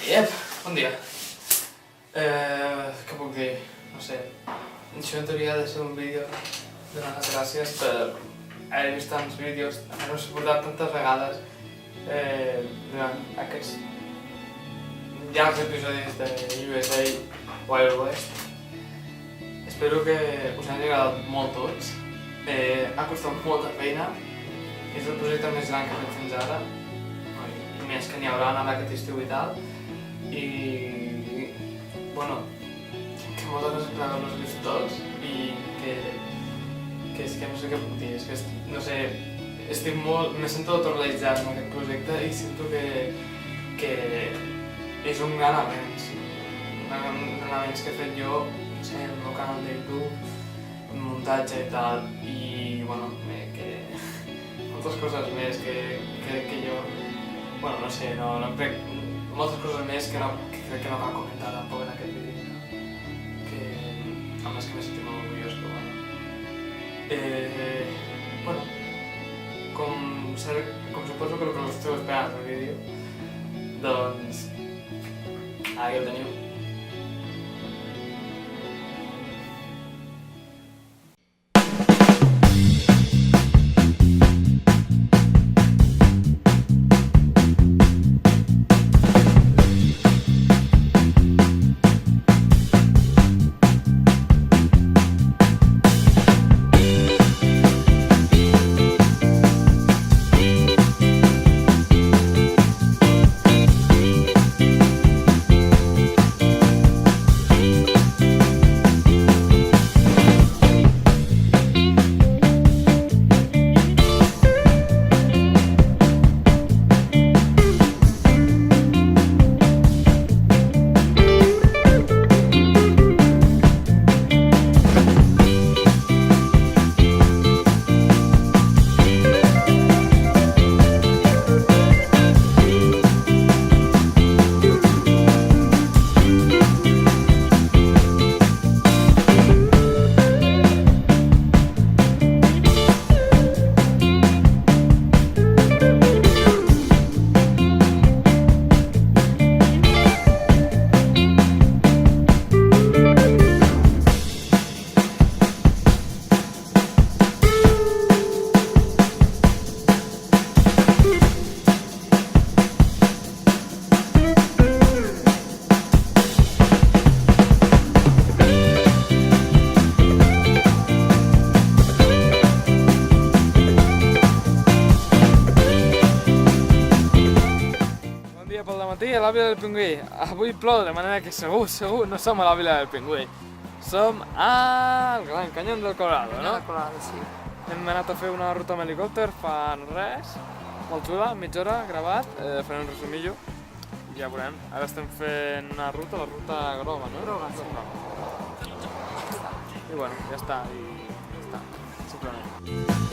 Iep, bon dia. Què puc dir? No sé. Això en teoria ha de ser un vídeo donant les gràcies per haver vist tants vídeos, haver-ho suportat tantes vegades durant aquests llargs episodis de USA Wild West. Espero que us hagi agradat molt tots. Ha costat molta feina. És el projecte més gran que he fet fins ara. I més que n'hi haurà en aquest estiu i tal. I... bueno, que moltes gràcies per haver-los vist tots i que és que no sé què puc dir, és que no sé, estic molt... me sento autorrealitzat en aquest projecte i sento que és un gran avenç, un gran avenç que he fet jo, no sé, el meu canal de YouTube, muntatge i tal, i bueno, que moltes coses més que jo, bueno, no sé, no crec, moltes coses més que crec que no cal comentar tampoc en aquest vídeo, amb les que m'he sentit molt orgullós, però bueno, com suposo que el que us esteu esperant en el vídeo, doncs, aquí el teniu. A la Vila del Pingüí. Avui plou, de manera que segur no som a la Vila del Pingüí. Som al Gran Canyón del Colorado, no? Del Colorado, sí. Hem anat a fer una ruta amb helicòpter fa res, molt xula, mitja hora gravat, farem un resumillo i ja veurem. Ara estem fent una ruta, la ruta groga, no? Groga, sí. I bueno, ja està, simplement.